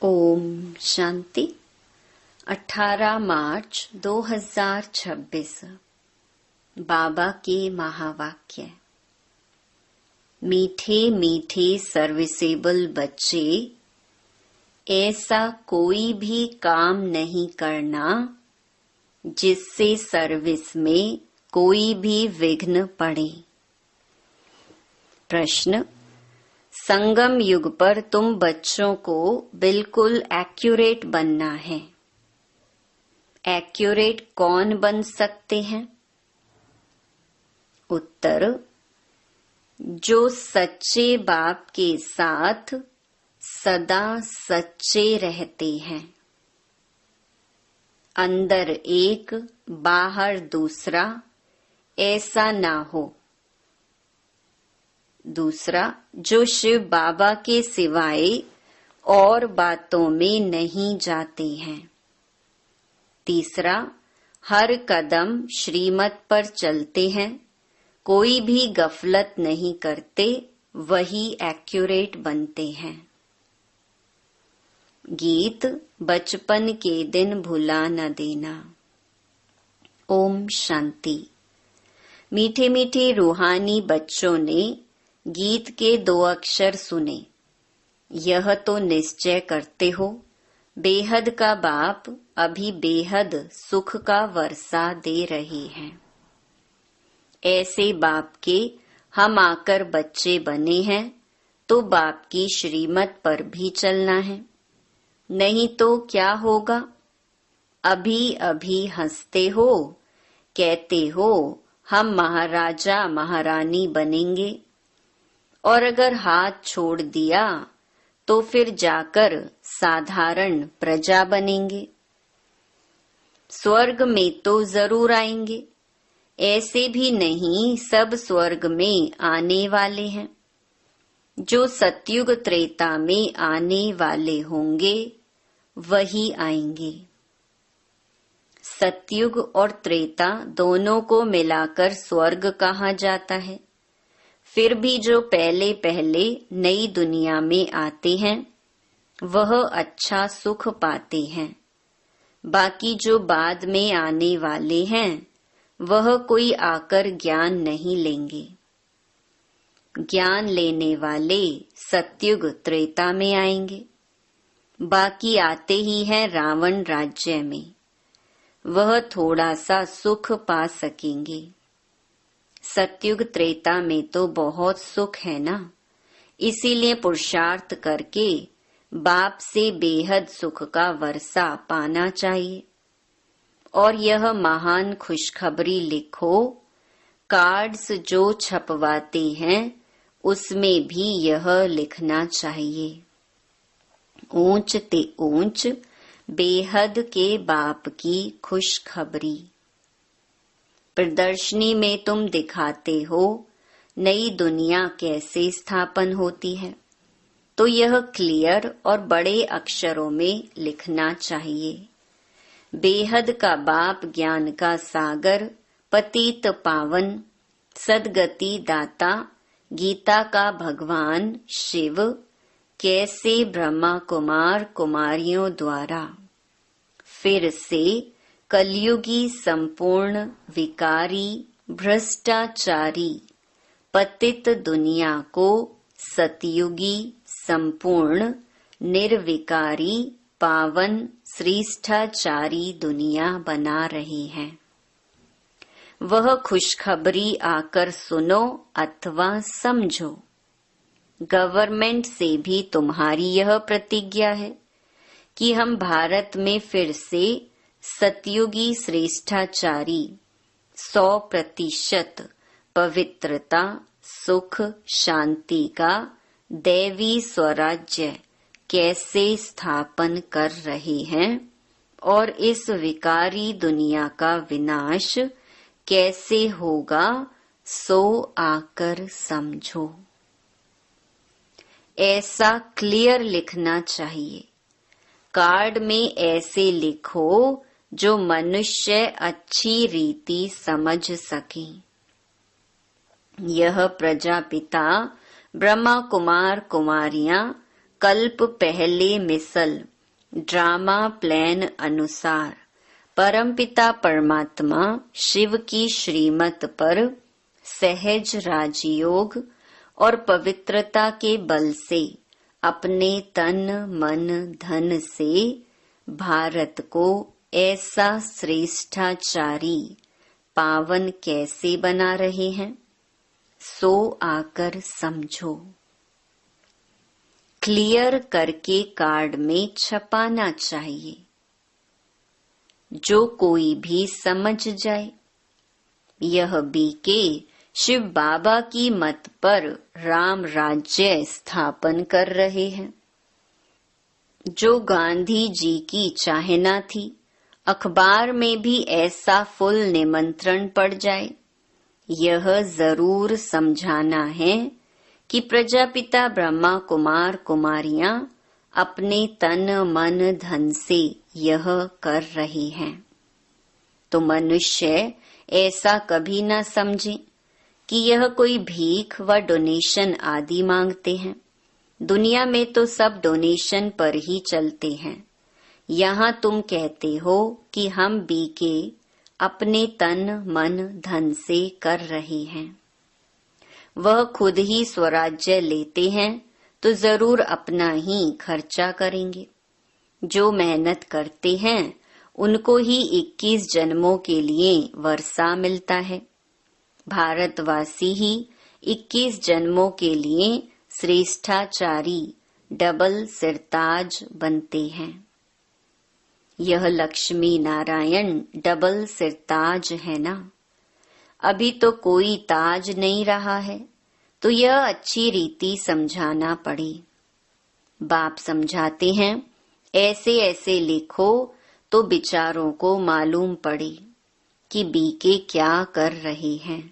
ओम शांति। 18 मार्च 2026। बाबा के महावाक्य। मीठे मीठे सर्विसेबल बच्चे, ऐसा कोई भी काम नहीं करना जिससे सर्विस में कोई भी विघ्न पड़े। प्रश्न: संगम युग पर तुम बच्चों को बिल्कुल एक्यूरेट बनना है। एक्यूरेट कौन बन सकते हैं? उत्तर: जो सच्चे बाप के साथ सदा सच्चे रहते हैं। अंदर एक बाहर दूसरा ऐसा ना हो। दूसरा, जो शिव बाबा के सिवाय और बातों में नहीं जाते हैं। तीसरा, हर कदम श्रीमत पर चलते हैं, कोई भी गफलत नहीं करते, वही एक्यूरेट बनते हैं। गीत बचपन के दिन भुला न देना। ओम शांति। मीठे मीठे रूहानी बच्चों ने गीत के 2 अक्षर सुने। यह तो निश्चय करते हो, बेहद का बाप अभी बेहद सुख का वर्षा दे रहे हैं। ऐसे बाप के हम आकर बच्चे बने हैं, तो बाप की श्रीमत पर भी चलना है। नहीं तो क्या होगा? अभी अभी हंसते हो, कहते हो हम महाराजा महारानी बनेंगे, और अगर हाथ छोड़ दिया तो फिर जाकर साधारण प्रजा बनेंगे। स्वर्ग में तो जरूर आएंगे, ऐसे भी नहीं सब स्वर्ग में आने वाले हैं। जो सतयुग त्रेता में आने वाले होंगे वही आएंगे। सतयुग और त्रेता दोनों को मिलाकर स्वर्ग कहा जाता है। फिर भी जो पहले पहले नई दुनिया में आते हैं वह अच्छा सुख पाते हैं। बाकी जो बाद में आने वाले हैं वह कोई आकर ज्ञान नहीं लेंगे। ज्ञान लेने वाले सतयुग त्रेता में आएंगे। बाकी आते ही हैं रावण राज्य में, वह थोड़ा सा सुख पा सकेंगे। सतयुग त्रेता में तो बहुत सुख है ना, इसीलिए पुरुषार्थ करके बाप से बेहद सुख का वर्षा पाना चाहिए। और यह महान खुशखबरी लिखो, कार्ड्स जो छपवाते हैं उसमें भी यह लिखना चाहिए, ऊंच ते ऊंच बेहद के बाप की खुशखबरी। प्रदर्शनी में तुम दिखाते हो नई दुनिया कैसे स्थापन होती है, तो यह क्लियर और बड़े अक्षरों में लिखना चाहिए। बेहद का बाप ज्ञान का सागर, पतित पावन, सदगति दाता, गीता का भगवान शिव कैसे ब्रह्मा कुमार कुमारियों द्वारा फिर से कलयुगी संपूर्ण विकारी भ्रष्टाचारी पतित दुनिया को सतयुगी संपूर्ण निर्विकारी पावन श्रेष्ठाचारी दुनिया बना रहे हैं। वह खुशखबरी आकर सुनो अथवा समझो। गवर्नमेंट से भी तुम्हारी यह प्रतिज्ञा है कि हम भारत में फिर से सतयुगी श्रेष्ठाचारी 100% पवित्रता सुख शांति का दैवी स्वराज्य कैसे स्थापन कर रहे हैं और इस विकारी दुनिया का विनाश कैसे होगा, सो आकर समझो। ऐसा क्लियर लिखना चाहिए। कार्ड में ऐसे लिखो जो मनुष्य अच्छी रीति समझ सके। यह प्रजापिता ब्रह्मा कुमार कुमारियां कल्प पहले मिसल ड्रामा प्लान अनुसार परमपिता परमात्मा शिव की श्रीमत पर सहज राजयोग और पवित्रता के बल से अपने तन मन धन से भारत को ऐसा श्रेष्ठाचारी पावन कैसे बना रहे हैं, सो आकर समझो। क्लियर करके कार्ड में छपाना चाहिए, जो कोई भी समझ जाए। यह बीके शिव बाबा की मत पर राम राज्य स्थापन कर रहे हैं। जो गांधी जी की चाहना थी, अखबार में भी ऐसा फुल निमंत्रण पड़ जाए। यह जरूर समझाना है कि प्रजापिता ब्रह्मा कुमार कुमारियां अपने तन मन धन से यह कर रहे हैं। तो मनुष्य ऐसा कभी न समझे कि यह कोई भीख व डोनेशन आदि मांगते हैं। दुनिया में तो सब डोनेशन पर ही चलते हैं। यहाँ तुम कहते हो कि हम बीके अपने तन मन धन से कर रहे हैं। वह खुद ही स्वराज्य लेते हैं तो जरूर अपना ही खर्चा करेंगे। जो मेहनत करते हैं उनको ही 21 जन्मों के लिए वर्षा मिलता है। भारतवासी ही 21 जन्मों के लिए श्रेष्ठाचारी डबल सिरताज बनते हैं। यह लक्ष्मी नारायण डबल सिरताज है ना। अभी तो कोई ताज नहीं रहा है, तो यह अच्छी रीति समझाना पड़े। बाप समझाते हैं, ऐसे ऐसे लिखो तो बिचारों को मालूम पड़े कि बीके क्या कर रहे हैं।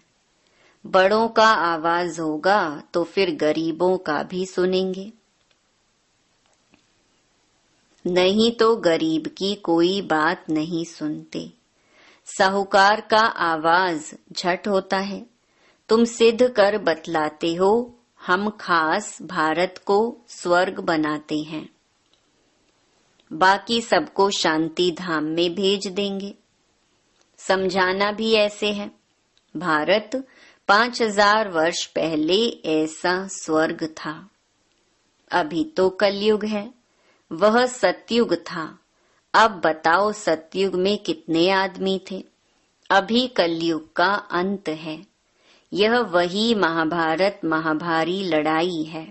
बड़ों का आवाज होगा तो फिर गरीबों का भी सुनेंगे, नहीं तो गरीब की कोई बात नहीं सुनते। साहूकार का आवाज झट होता है। तुम सिद्ध कर बतलाते हो हम खास भारत को स्वर्ग बनाते हैं, बाकी सबको शांति धाम में भेज देंगे। समझाना भी ऐसे है। भारत 5000 वर्ष पहले ऐसा स्वर्ग था। अभी तो कलयुग है, वह सतयुग था। अब बताओ सतयुग में कितने आदमी थे। अभी कलयुग का अंत है। यह वही महाभारत महाभारी लड़ाई है,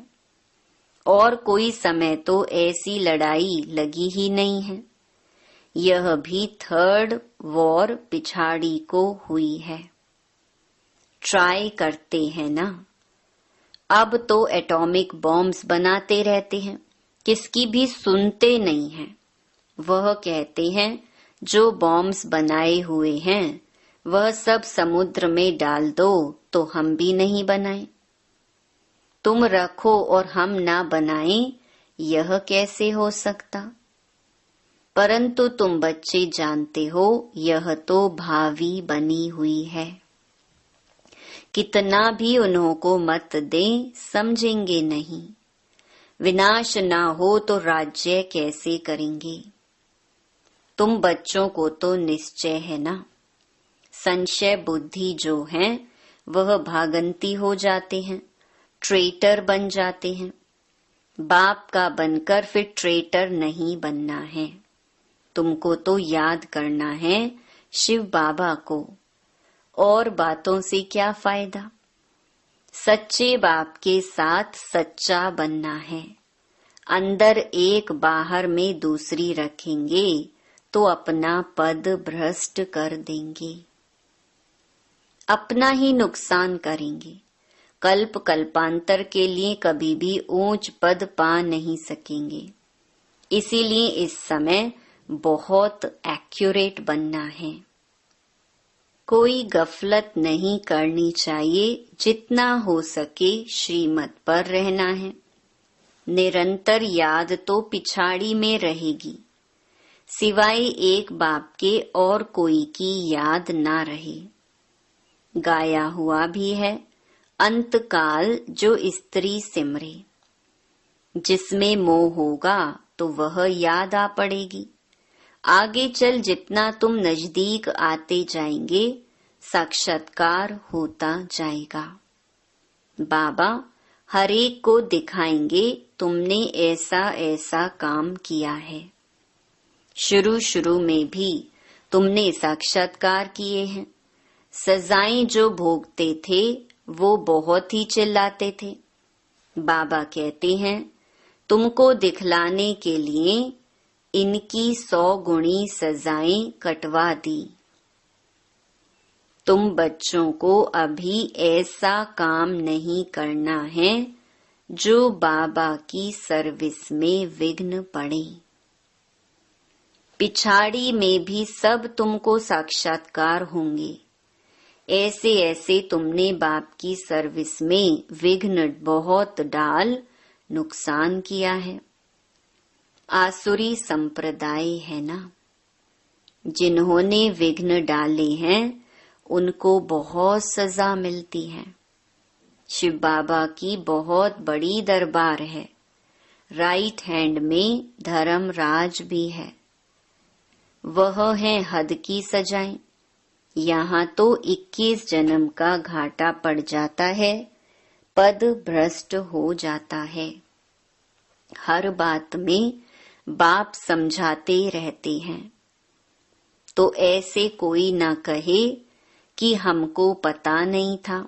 और कोई समय तो ऐसी लड़ाई लगी ही नहीं है। यह भी 3rd वॉर पिछाड़ी को हुई है। ट्राई करते हैं ना। अब तो एटॉमिक बॉम्ब्स बनाते रहते हैं, किसकी भी सुनते नहीं हैं। वह कहते हैं जो बॉम्ब्स बनाए हुए हैं वह सब समुद्र में डाल दो तो हम भी नहीं बनाएं। तुम रखो और हम ना बनाएं, यह कैसे हो सकता। परंतु तुम बच्चे जानते हो यह तो भावी बनी हुई है। कितना भी उन्हों को मत दें, समझेंगे नहीं। विनाश ना हो तो राज्य कैसे करेंगे। तुम बच्चों को तो निश्चय है ना। संशय बुद्धि जो है वह भागंती हो जाते हैं, ट्रेटर बन जाते हैं। बाप का बनकर फिर ट्रेटर नहीं बनना है। तुमको तो याद करना है शिव बाबा को, और बातों से क्या फायदा। सच्चे बाप के साथ सच्चा बनना है। अंदर एक बाहर में दूसरी रखेंगे तो अपना पद भ्रष्ट कर देंगे, अपना ही नुकसान करेंगे। कल्प कल्पांतर के लिए कभी भी ऊंच पद पा नहीं सकेंगे। इसीलिए इस समय बहुत एक्यूरेट बनना है। कोई गफलत नहीं करनी चाहिए। जितना हो सके श्रीमत पर रहना है। निरंतर याद तो पिछाड़ी में रहेगी, सिवाय एक बाप के और कोई की याद ना रहे। गाया हुआ भी है, अंतकाल जो स्त्री सिमरे। जिसमें मोह होगा तो वह याद आ पड़ेगी। आगे चल जितना तुम नजदीक आते जाएंगे, साक्षात्कार होता जाएगा। बाबा हर एक को दिखाएंगे तुमने ऐसा ऐसा काम किया है। शुरू शुरू में भी तुमने साक्षात्कार किए हैं। सजाएं जो भोगते थे वो बहुत ही चिल्लाते थे। बाबा कहते हैं तुमको दिखलाने के लिए इनकी 100 गुणी सजाएं कटवा दी। तुम बच्चों को अभी ऐसा काम नहीं करना है जो बाबा की सर्विस में विघ्न पड़े। पिछाड़ी में भी सब तुमको साक्षात्कार होंगे। ऐसे ऐसे तुमने बाप की सर्विस में विघ्न बहुत डाल नुकसान किया है। आसुरी संप्रदाय है ना, जिन्होंने विघ्न डाले हैं उनको बहुत सजा मिलती है। शिव बाबा की बहुत बड़ी दरबार है। राइट हैंड में धर्मराज भी है। वह है हद की सजाएं। यहाँ तो 21 जन्म का घाटा पड़ जाता है, पद भ्रष्ट हो जाता है। हर बात में बाप समझाते रहते हैं, तो ऐसे कोई ना कहे कि हमको पता नहीं था।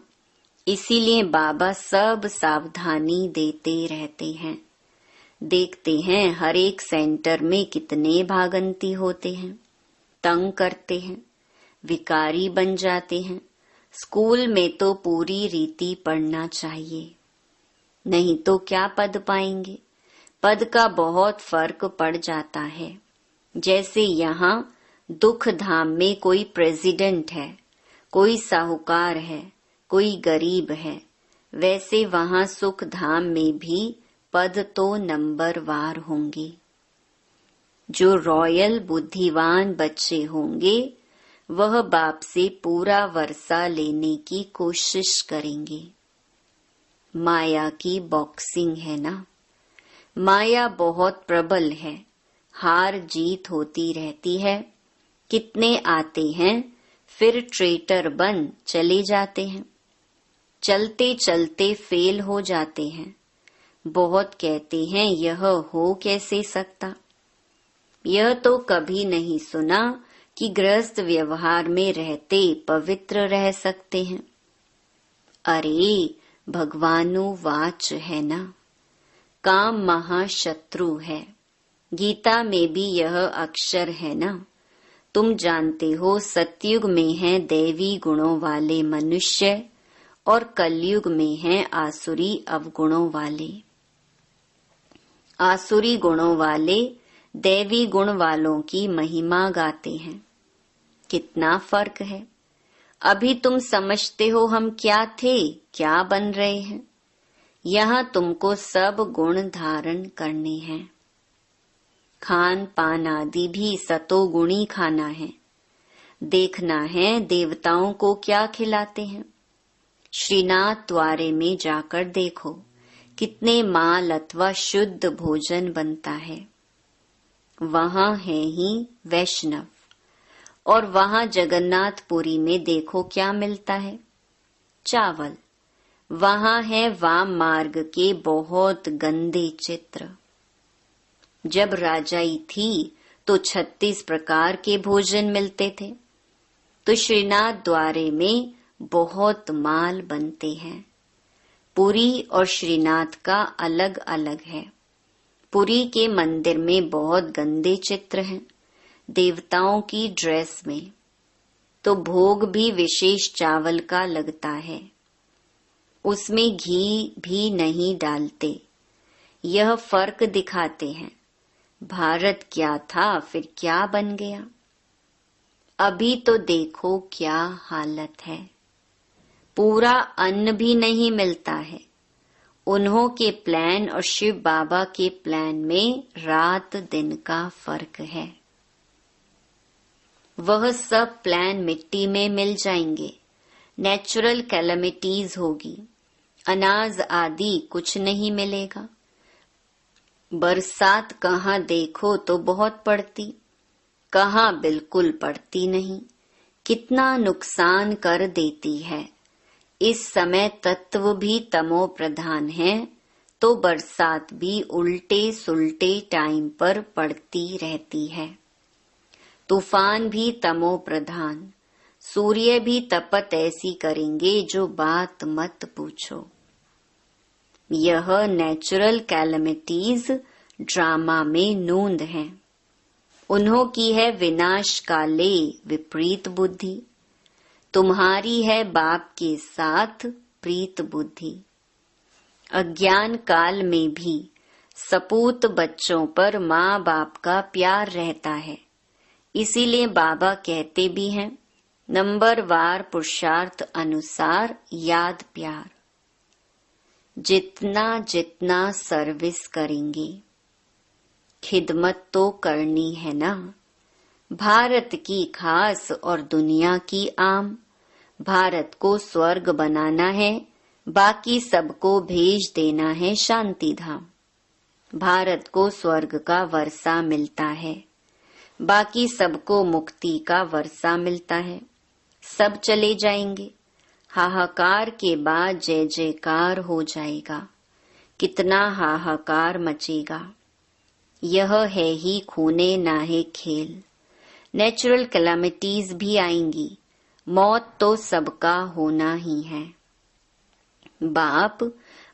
इसीलिए बाबा सब सावधानी देते रहते हैं। देखते हैं हर एक सेंटर में कितने भागंती होते हैं, तंग करते हैं, विकारी बन जाते हैं। स्कूल में तो पूरी रीति पढ़ना चाहिए, नहीं तो क्या पद पाएंगे। पद का बहुत फर्क पड़ जाता है। जैसे यहाँ दुख धाम में कोई प्रेसिडेंट है, कोई साहूकार है, कोई गरीब है, वैसे वहाँ सुख धाम में भी पद तो नंबरवार होंगे। जो रॉयल बुद्धिवान बच्चे होंगे वह बाप से पूरा वर्षा लेने की कोशिश करेंगे। माया की बॉक्सिंग है ना, माया बहुत प्रबल है, हार जीत होती रहती है। कितने आते हैं फिर ट्रेटर बन चले जाते हैं, चलते चलते फेल हो जाते हैं। बहुत कहते हैं यह हो कैसे सकता। यह तो कभी नहीं सुना कि गृहस्थ व्यवहार में रहते पवित्र रह सकते हैं। अरे भगवानुवाच है ना, काम महाशत्रु है। गीता में भी यह अक्षर है ना। तुम जानते हो सतयुग में हैं दैवी गुणों वाले मनुष्य और कलयुग में हैं आसुरी अवगुणों वाले। आसुरी गुणों वाले दैवी गुण वालों की महिमा गाते हैं। कितना फर्क है। अभी तुम समझते हो हम क्या थे, क्या बन रहे हैं। यहाँ तुमको सब गुण धारण करने हैं। खान पान आदि भी सतोगुणी खाना है। देखना है देवताओं को क्या खिलाते हैं। श्रीनाथ द्वारे में जाकर देखो कितने माल अथवा शुद्ध भोजन बनता है। वहाँ है ही वैष्णव। और वहाँ जगन्नाथपुरी में देखो क्या मिलता है, चावल। वहाँ है वाम मार्ग के बहुत गंदे चित्र। जब राजाई थी तो 36 प्रकार के भोजन मिलते थे। तो श्रीनाथ द्वारे में बहुत माल बनते हैं। पुरी और श्रीनाथ का अलग अलग है। पुरी के मंदिर में बहुत गंदे चित्र हैं, देवताओं की ड्रेस में। तो भोग भी विशेष चावल का लगता है, उसमें घी भी नहीं डालते। यह फर्क दिखाते हैं। भारत क्या था फिर क्या बन गया। अभी तो देखो क्या हालत है। पूरा अन्न भी नहीं मिलता है। उन्हों के प्लान और शिव बाबा के प्लान में रात दिन का फर्क है। वह सब प्लान मिट्टी में मिल जाएंगे। नेचुरल कैलेमिटीज होगी, अनाज आदि कुछ नहीं मिलेगा। बरसात कहाँ देखो तो बहुत पड़ती, कहाँ बिल्कुल पड़ती नहीं, कितना नुकसान कर देती है। इस समय तत्व भी तमो प्रधान है, तो बरसात भी उल्टे सुल्टे टाइम पर पड़ती रहती है। तूफान भी तमो प्रधान, सूर्य भी तपत ऐसी करेंगे जो बात मत पूछो। यह नेचुरल कैलेमिटीज ड्रामा में नूंद हैं। उन्हों की है विनाश काले विपरीत बुद्धि, तुम्हारी है बाप के साथ प्रीत बुद्धि। अज्ञान काल में भी सपूत बच्चों पर माँ बाप का प्यार रहता है, इसीलिए बाबा कहते भी हैं, नंबरवार पुरुषार्थ अनुसार याद प्यार। जितना जितना सर्विस करेंगे, खिदमत तो करनी है ना। भारत की खास और दुनिया की आम, भारत को स्वर्ग बनाना है, बाकी सबको भेज देना है शांति धाम। भारत को स्वर्ग का वर्षा मिलता है, बाकी सबको मुक्ति का वर्षा मिलता है। सब चले जाएंगे, हाहाकार के बाद जय जयकार हो जाएगा। कितना हाहाकार मचेगा। यह है ही खूने नाहे खेल। नेचुरल कैलामिटीज भी आएंगी, मौत तो सबका होना ही है। बाप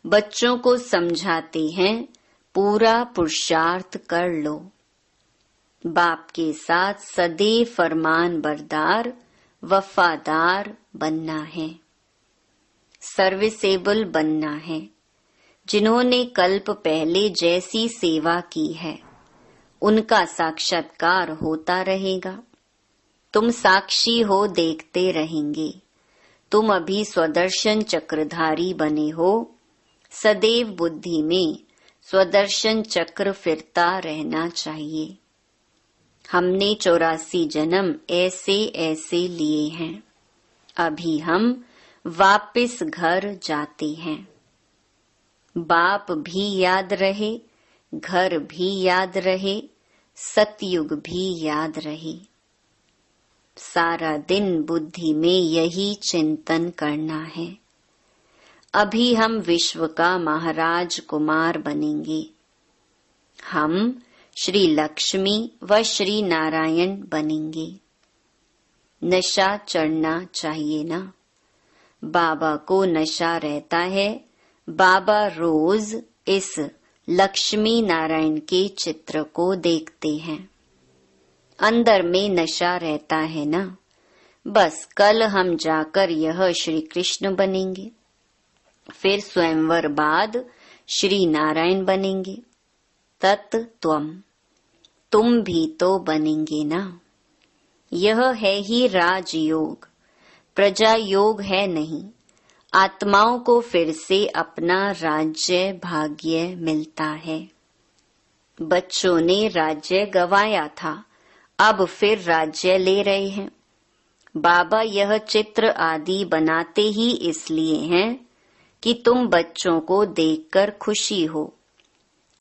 बच्चों को समझाते हैं, पूरा पुरुषार्थ कर लो। बाप के साथ सदैव फरमान बरदार वफादार बनना है, सर्विसेबल बनना है। जिन्होंने कल्प पहले जैसी सेवा की है, उनका साक्षात्कार होता रहेगा। तुम साक्षी हो, देखते रहेंगे। तुम अभी स्वदर्शन चक्रधारी बने हो, सदैव बुद्धि में स्वदर्शन चक्र फिरता रहना चाहिए। हमने 84 जन्म ऐसे ऐसे लिए हैं, अभी हम वापस घर जाते हैं। बाप भी याद रहे, घर भी याद रहे, सतयुग भी याद रहे। सारा दिन बुद्धि में यही चिंतन करना है। अभी हम विश्व का महाराज कुमार बनेंगे। हम श्री लक्ष्मी व श्री नारायण बनेंगे। नशा चढ़ना चाहिए ना। बाबा को नशा रहता है। बाबा रोज इस लक्ष्मी नारायण के चित्र को देखते हैं। अंदर में नशा रहता है ना। बस कल हम जाकर यह श्री कृष्ण बनेंगे, फिर स्वयंवर बाद श्री नारायण बनेंगे। तत्त्वम, तुम भी तो बनेंगे ना। यह है ही राजयोग, प्रजा योग है नहीं। आत्माओं को फिर से अपना राज्य भाग्य मिलता है। बच्चों ने राज्य गंवाया था, अब फिर राज्य ले रहे हैं। बाबा यह चित्र आदि बनाते ही इसलिए हैं कि तुम बच्चों को देखकर खुशी हो।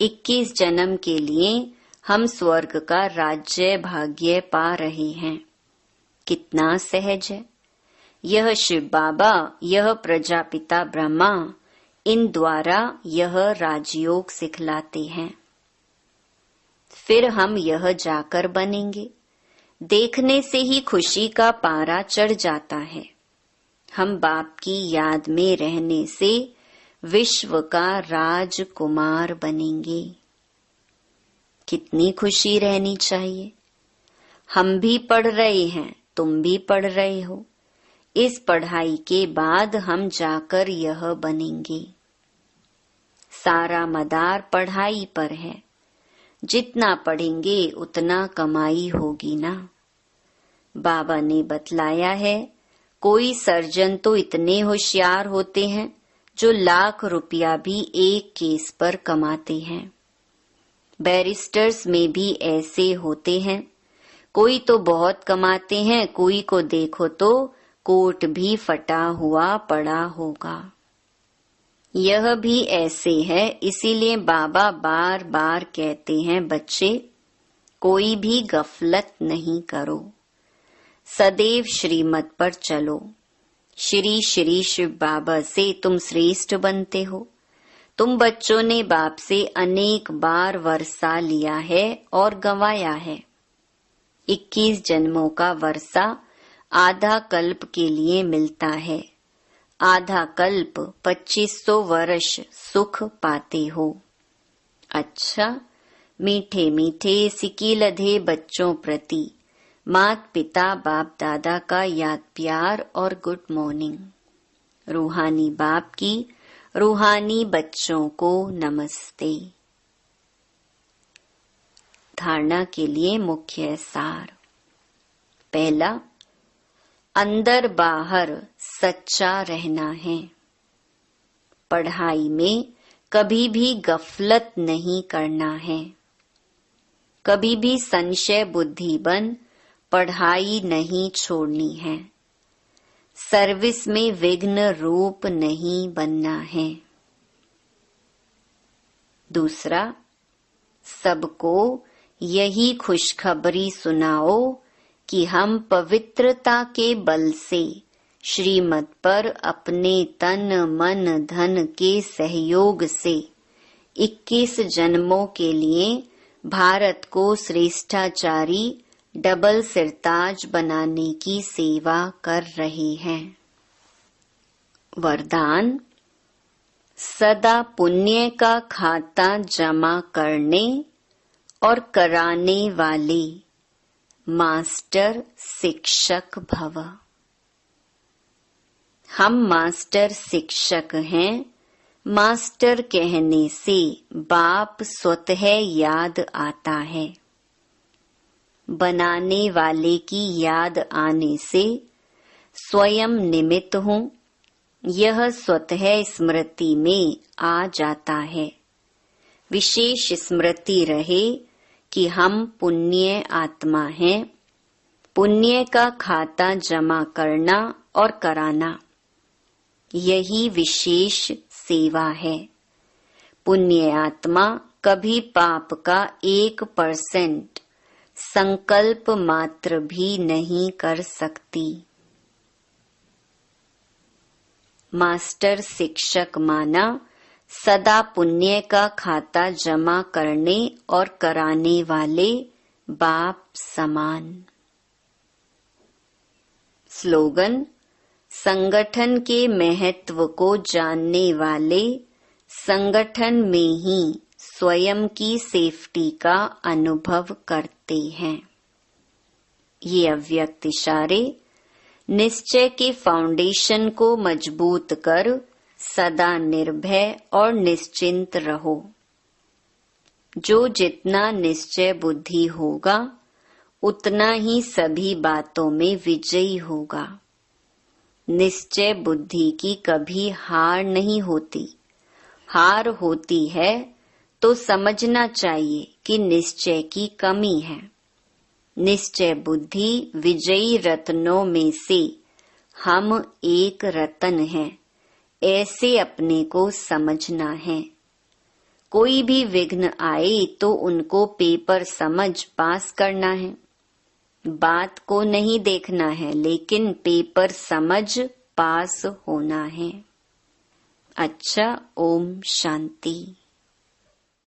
21 जन्म के लिए हम स्वर्ग का राज्य भाग्य पा रहे हैं। कितना सहज है। यह शिव बाबा, यह प्रजापिता ब्रह्मा, इन द्वारा यह राजयोग सिखलाते हैं। फिर हम यह जाकर बनेंगे। देखने से ही खुशी का पारा चढ़ जाता है। हम बाप की याद में रहने से विश्व का राजकुमार बनेंगे। कितनी खुशी रहनी चाहिए। हम भी पढ़ रहे हैं, तुम भी पढ़ रहे हो। इस पढ़ाई के बाद हम जाकर यह बनेंगे। सारा मदार पढ़ाई पर है। जितना पढ़ेंगे उतना कमाई होगी ना। बाबा ने बतलाया है, कोई सर्जन तो इतने होशियार होते हैं जो लाख रुपया भी एक केस पर कमाते हैं। बैरिस्टर्स में भी ऐसे होते हैं। कोई तो बहुत कमाते हैं, कोई को देखो तो कोट भी फटा हुआ पड़ा होगा। यह भी ऐसे है, इसीलिए बाबा बार बार कहते हैं, बच्चे कोई भी गफलत नहीं करो, सदैव श्रीमत पर चलो। श्री श्री शिव बाबा से तुम श्रेष्ठ बनते हो। तुम बच्चों ने बाप से अनेक बार वर्षा लिया है और गंवाया है। 21 जन्मों का वर्षा आधा कल्प के लिए मिलता है। आधा कल्प 2500 वर्ष सुख पाते हो। अच्छा, मीठे मीठे सिकी लधे बच्चों प्रति मात पिता बाप दादा का याद प्यार और गुड मॉर्निंग। रूहानी बाप की रूहानी बच्चों को नमस्ते। धारणा के लिए मुख्य सार। पहला, अंदर बाहर सच्चा रहना है। पढ़ाई में कभी भी गफलत नहीं करना है। कभी भी संशय बुद्धि बन पढ़ाई नहीं छोड़नी है। सर्विस में विघ्न रूप नहीं बनना है। दूसरा, सबको यही खुशखबरी सुनाओ कि हम पवित्रता के बल से श्रीमत पर अपने तन मन धन के सहयोग से 21 जन्मों के लिए भारत को श्रेष्ठाचारी डबल सिरताज बनाने की सेवा कर रहे हैं। वरदान, सदा पुण्य का खाता जमा करने और कराने वाले मास्टर शिक्षक भव। हम मास्टर शिक्षक हैं। मास्टर कहने से बाप स्वतः याद आता है। बनाने वाले की याद आने से स्वयं निमित्त हूँ, यह स्वतः स्मृति में आ जाता है। विशेष स्मृति रहे कि हम पुण्य आत्मा हैं। पुण्य का खाता जमा करना और कराना, यही विशेष सेवा है। पुण्य आत्मा कभी पाप का 1% संकल्प मात्र भी नहीं कर सकती। मास्टर शिक्षक माना सदा पुण्य का खाता जमा करने और कराने वाले बाप समान। स्लोगन, संगठन के महत्व को जानने वाले संगठन में ही स्वयं की सेफ्टी का अनुभव करते हैं। ये अव्यक्त इशारे निश्चय के फाउंडेशन को मजबूत कर सदा निर्भय और निश्चिंत रहो। जो जितना निश्चय बुद्धि होगा उतना ही सभी बातों में विजयी होगा। निश्चय बुद्धि की कभी हार नहीं होती। हार होती है तो समझना चाहिए कि निश्चय की कमी है। निश्चय बुद्धि विजयी रत्नों में से हम एक रत्न हैं, ऐसे अपने को समझना है। कोई भी विघ्न आए तो उनको पेपर समझ पास करना है। बात को नहीं देखना है, लेकिन पेपर समझ पास होना है। अच्छा, ओम शांति।